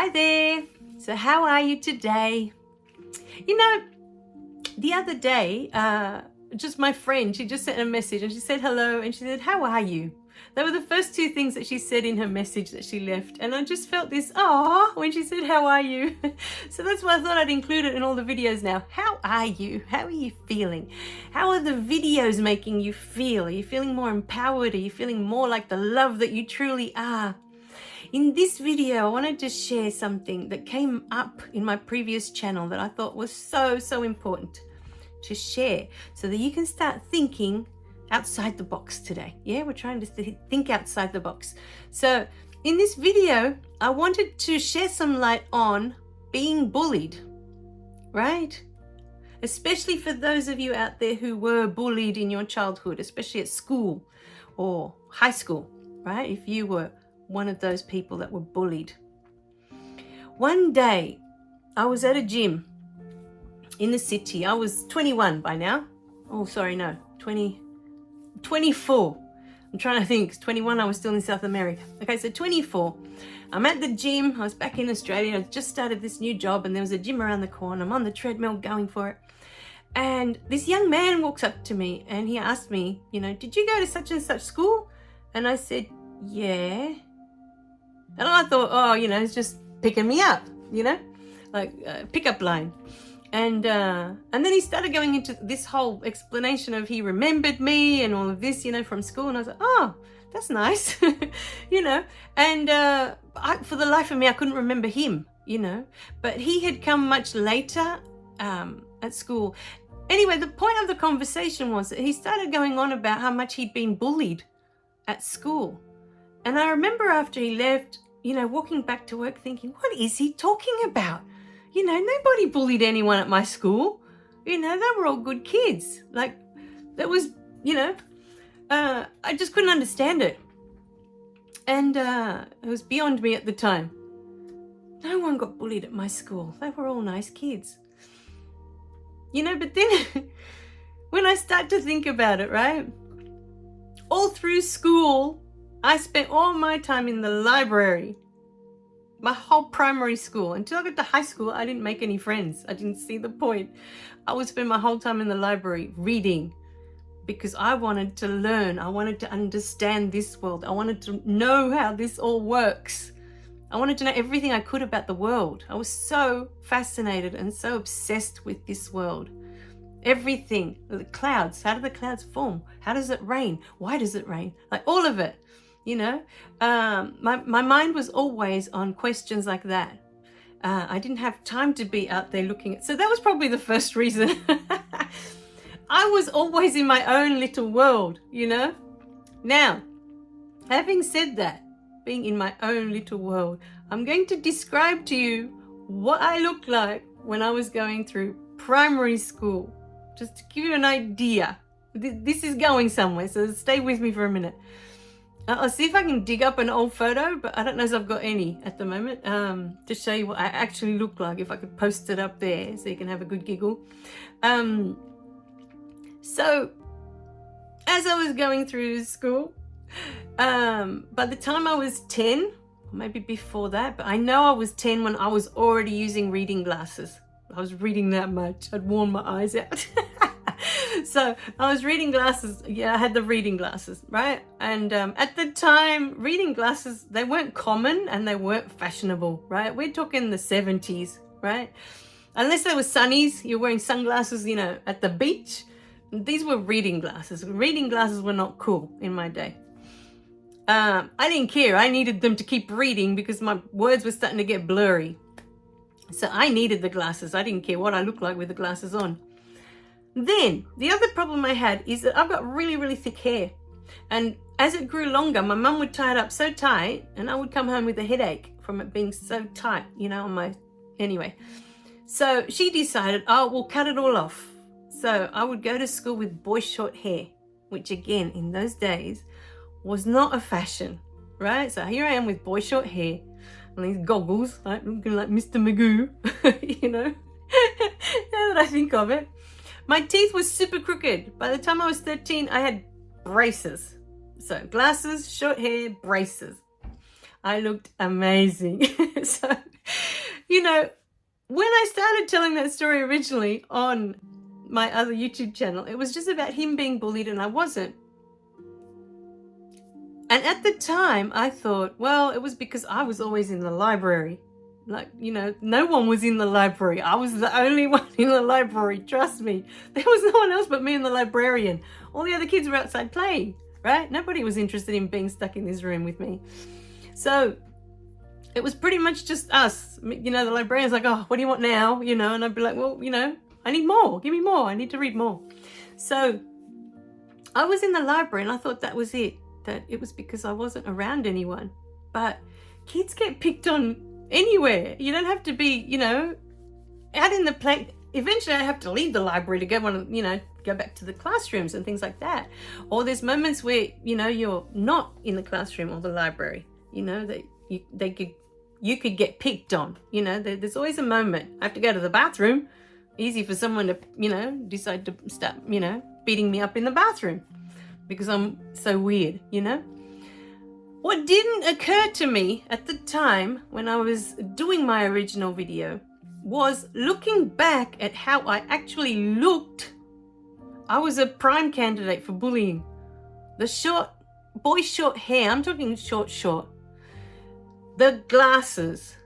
Hi there. So how are you today? You know, the other day, just my friend, she just sent a message and she said hello and she said, how are you? They were the first two things that she said in her message that she left. And I just felt this, when she said, how are you? So that's why I thought I'd include it in all the videos now. How are you? How are you feeling? How are the videos making you feel? Are you feeling more empowered? Are you feeling more like the love that you truly are? In this video, I wanted to share something that came up in my previous channel that I thought was so important to share so that you can start thinking outside the box today. Yeah, we're trying to think outside the box. So in this video, I wanted to share some light on being bullied, right? Especially for those of you out there who were bullied in your childhood, especially at school or high school, right? If you were one of those people that were bullied. One day, I was at a gym in the city. I was 21 by now. 24. I'm trying to think. 21, I was still in South America. Okay, so 24. I'm at the gym. I was back in Australia. I just started this new job and there was a gym around the corner. I'm on the treadmill going for it. And this young man walks up to me and he asked me, did you go to such and such school? And I said, yeah. And I thought, it's just picking me up, like pickup line. And then he started going into this whole explanation of he remembered me and all of this, from school. And I was like, oh, that's nice, And for the life of me, I couldn't remember him, But he had come much later at school. Anyway, the point of the conversation was that he started going on about how much he'd been bullied at school. And I remember after he left, walking back to work thinking, what is he talking about? Nobody bullied anyone at my school. They were all good kids. Like, that was, I just couldn't understand it. And it was beyond me at the time. No one got bullied at my school. They were all nice kids. But then when I start to think about it, right? All through school, I spent all my time in the library, my whole primary school. Until I got to high school, I didn't make any friends. I didn't see the point. I would spend my whole time in the library reading because I wanted to learn. I wanted to understand this world. I wanted to know how this all works. I wanted to know everything I could about the world. I was so fascinated and so obsessed with this world. Everything, the clouds, how do the clouds form? How does it rain? Why does it rain? Like all of it. My mind was always on questions like that. I didn't have time to be out there looking at, so that was probably the first reason. I was always in my own little world, Now, having said that, being in my own little world, I'm going to describe to you what I looked like when I was going through primary school, just to give you an idea. This is going somewhere, so stay with me for a minute. I'll see if I can dig up an old photo, but I don't know if I've got any at the moment to show you what I actually look like, if I could post it up there so you can have a good giggle. So as I was going through school, by the time I was 10, or maybe before that, but I know I was 10 when I was already using reading glasses. I was reading that much. I'd worn my eyes out. So I was reading glasses. Yeah, I had the reading glasses, right? And at the time, reading glasses, they weren't common and they weren't fashionable, right? We're talking the 70s, right? Unless they were sunnies, you're wearing sunglasses, at the beach. These were reading glasses. Reading glasses were not cool in my day. I didn't care. I needed them to keep reading because my words were starting to get blurry. So I needed the glasses. I didn't care what I looked like with the glasses on. Then the other problem I had is that I've got really thick hair, and as it grew longer, my mum would tie it up so tight and I would come home with a headache from it being so tight, anyway. So she decided, we'll cut it all off. So I would go to school with boy short hair, which again in those days was not a fashion, right? So here I am with boy short hair and these goggles, right? Looking like Mr. Magoo, now that I think of it. My teeth were super crooked. By the time I was 13, I had braces. So glasses, short hair, braces. I looked amazing. So you know, when I started telling that story originally on my other YouTube channel, it was just about him being bullied and I wasn't. And at the time, I thought, well, it was because I was always in the library. Like, you know, no one was in the library. I was the only one in the library. Trust me. There was no one else but me and the librarian. All the other kids were outside playing, right? Nobody was interested in being stuck in this room with me. So it was pretty much just us. You know, the librarian's like, oh, what do you want now? You know, and I'd be like, well, you know, I need more. Give me more. I need to read more. So I was in the library and I thought that was it. That it was because I wasn't around anyone. But kids get picked on anywhere. You don't have to be, you know, out in the play. Eventually I have to leave the library to go back to the classrooms and things like that. Or there's moments where, you know, you're not in the classroom or the library, you know, that you could get picked on. You know, there's always a moment. I have to go to the bathroom. Easy for someone to, you know, decide to start, you know, beating me up in the bathroom because I'm so weird, you know. What didn't occur to me at the time when I was doing my original video was looking back at how I actually looked. I was a prime candidate for bullying. The short hair, I'm talking short, the glasses,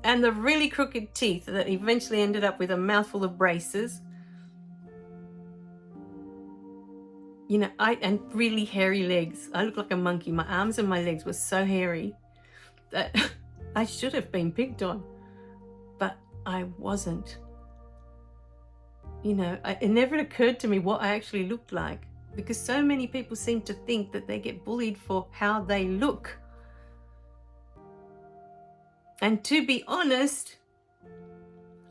and the really crooked teeth that eventually ended up with a mouthful of braces. You know, and really hairy legs. I looked like a monkey. My arms and my legs were so hairy that I should have been picked on, but I wasn't. You know, it never occurred to me what I actually looked like because so many people seem to think that they get bullied for how they look. And to be honest,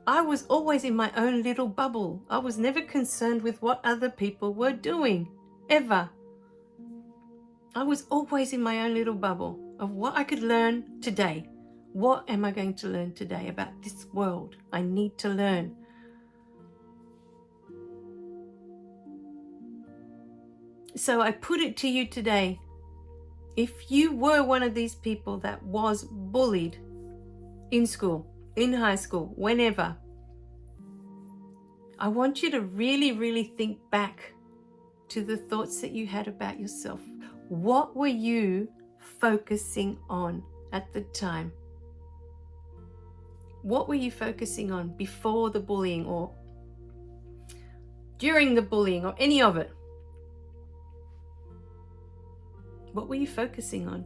I was always in my own little bubble. I was never concerned with what other people were doing. Ever. I was always in my own little bubble of what I could learn today. What am I going to learn today about this world? I need to learn. So I put it to you today. If you were one of these people that was bullied in school, in high school, whenever, I want you to really, really think back to the thoughts that you had about yourself. What were you focusing on at the time? What were you focusing on before the bullying or during the bullying or any of it? What were you focusing on?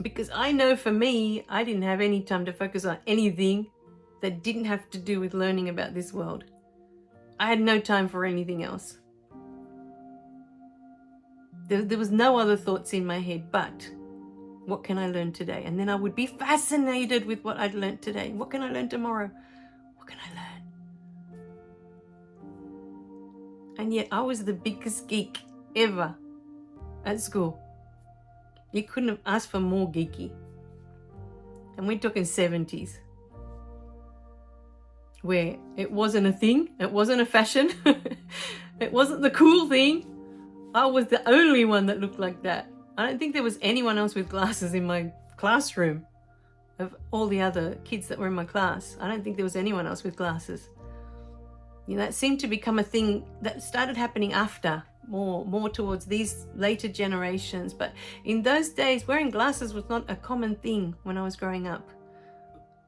Because I know for me, I didn't have any time to focus on anything that didn't have to do with learning about this world. I had no time for anything else. There was no other thoughts in my head but what can I learn today? And then I would be fascinated with what I'd learned today. What can I learn tomorrow? What can I learn? And yet I was the biggest geek ever at school. You couldn't have asked for more geeky. And we're talking 70s. Where it wasn't a thing, it wasn't a fashion, it wasn't the cool thing. I was the only one that looked like that. I don't think there was anyone else with glasses in my classroom. Of all the other kids that were in my class, I don't think there was anyone else with glasses. You know, it seemed to become a thing that started happening after, more towards these later generations. But in those days, wearing glasses was not a common thing when I was growing up.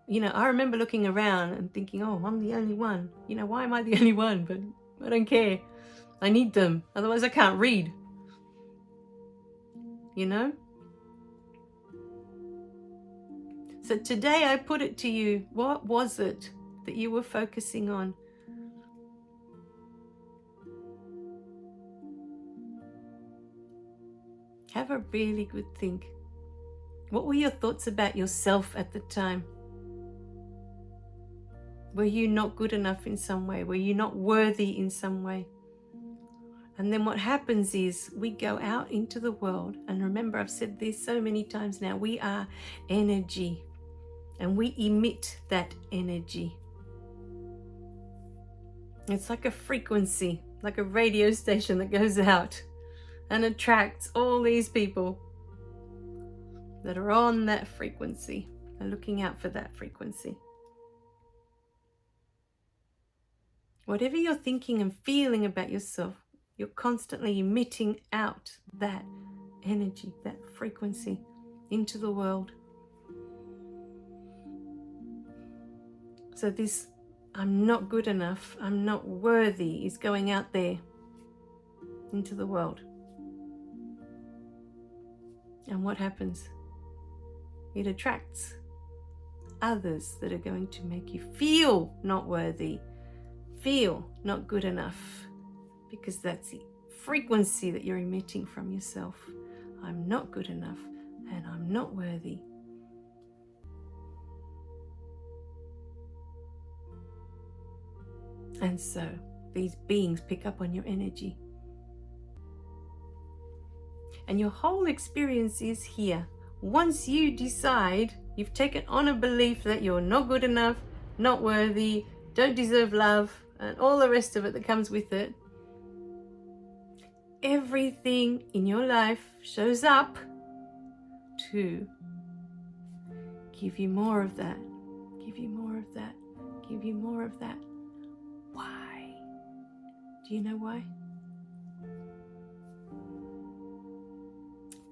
You know, I remember looking around and thinking, oh, I'm the only one. You know, why am I the only one? But I don't care. I need them. Otherwise, I can't read. You know? So today I put it to you, what was it that you were focusing on? Have a really good think. What were your thoughts about yourself at the time? Were you not good enough in some way? Were you not worthy in some way? And then what happens is we go out into the world, and remember, I've said this so many times now, we are energy, and we emit that energy. It's like a frequency, like a radio station that goes out and attracts all these people that are on that frequency. are looking out for that frequency. Whatever you're thinking and feeling about yourself, you're constantly emitting out that energy, that frequency into the world. So this I'm not good enough, I'm not worthy is going out there into the world. And what happens? It attracts others that are going to make you feel not worthy, feel not good enough, because that's the frequency that you're emitting from yourself. I'm not good enough and I'm not worthy. And so these beings pick up on your energy. And your whole experience is here. Once you decide, you've taken on a belief that you're not good enough, not worthy, don't deserve love, and all the rest of it that comes with it, everything in your life shows up to give you more of that, give you more of that, give you more of that. Why? Do you know why?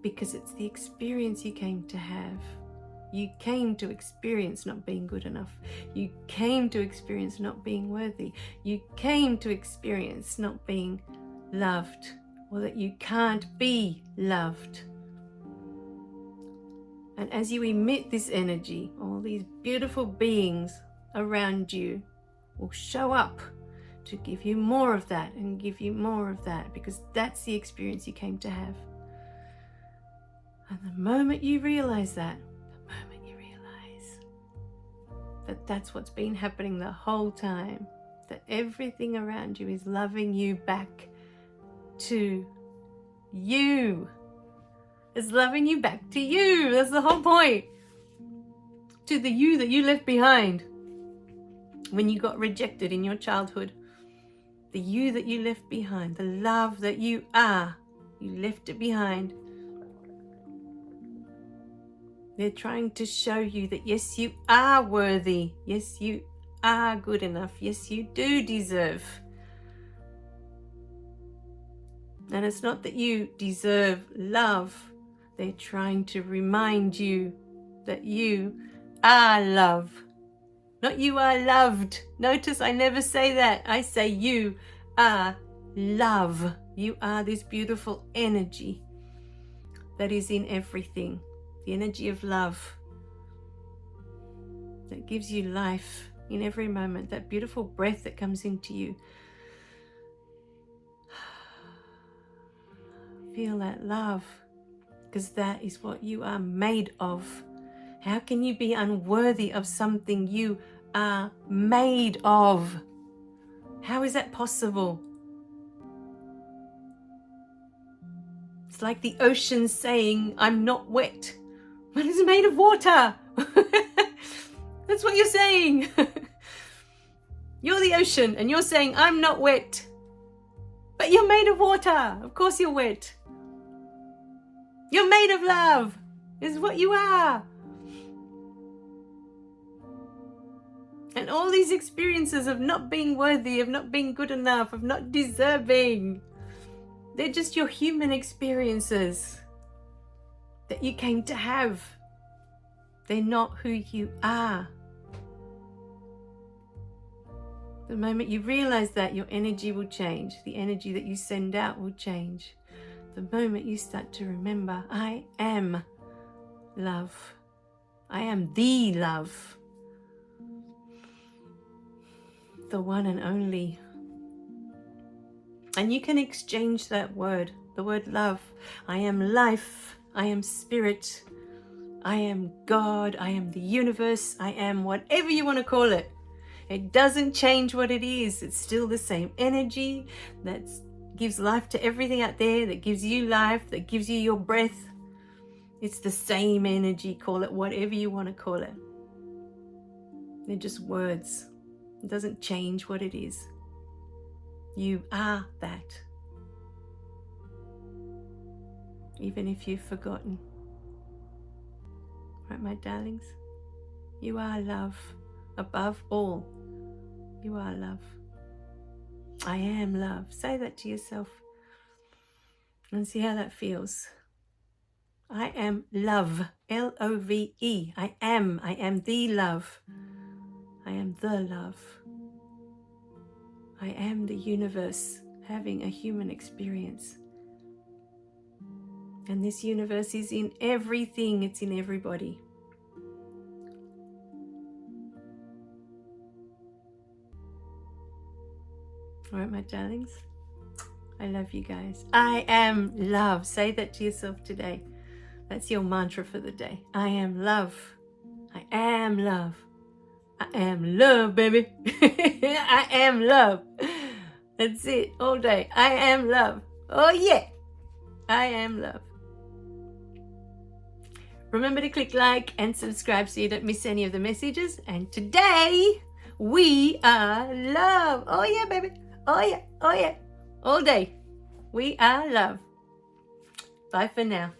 Because it's the experience you came to have. You came to experience not being good enough. You came to experience not being worthy. You came to experience not being loved, or that you can't be loved. And as you emit this energy, all these beautiful beings around you will show up to give you more of that and give you more of that, because that's the experience you came to have. And the moment you realize that, that's what's been happening the whole time, that everything around you is loving you back to you. It's loving you back to you. That's the whole point. To the you that you left behind when you got rejected in your childhood. The you that you left behind, the love that you are, you left it behind. They're trying to show you that yes, you are worthy. Yes, you are good enough. Yes, you do deserve. And it's not that you deserve love. They're trying to remind you that you are love. Not you are loved. Notice I never say that. I say you are love. You are this beautiful energy that is in everything. The energy of love that gives you life in every moment. That beautiful breath that comes into you. Feel that love, because that is what you are made of. How can you be unworthy of something you are made of? How is that possible? It's like the ocean saying, I'm not wet. But it's made of water. That's what you're saying. You're the ocean and you're saying, I'm not wet. But you're made of water. Of course you're wet. You're made of love. Is what you are. And all these experiences of not being worthy, of not being good enough, of not deserving, they're just your human experiences that you came to have. They're not who you are. The moment you realize that, your energy will change. The energy that you send out will change. The moment you start to remember, I am love. I am the love. The one and only. And you can exchange that word, the word love. I am life. I am spirit. I am God. I am the universe. I am whatever you want to call it. It doesn't change what it is. It's still the same energy that gives life to everything out there, that gives you life, that gives you your breath. It's the same energy. Call it whatever you want to call it. They're just words. It doesn't change what it is. You are that. Even if you've forgotten. Right, my darlings? You are love. Above all, you are love. I am love. Say that to yourself and see how that feels. I am love. L-O-V-E. I am the love. I am the love. I am the universe having a human experience. And this universe is in everything. It's in everybody. All right, my darlings. I love you guys. I am love. Say that to yourself today. That's your mantra for the day. I am love. I am love. I am love, baby. I am love. That's it. All day. I am love. Oh, yeah. I am love. Remember to click like and subscribe so you don't miss any of the messages. And today, we are love. Oh, yeah, baby. Oh, yeah. Oh, yeah. All day. We are love. Bye for now.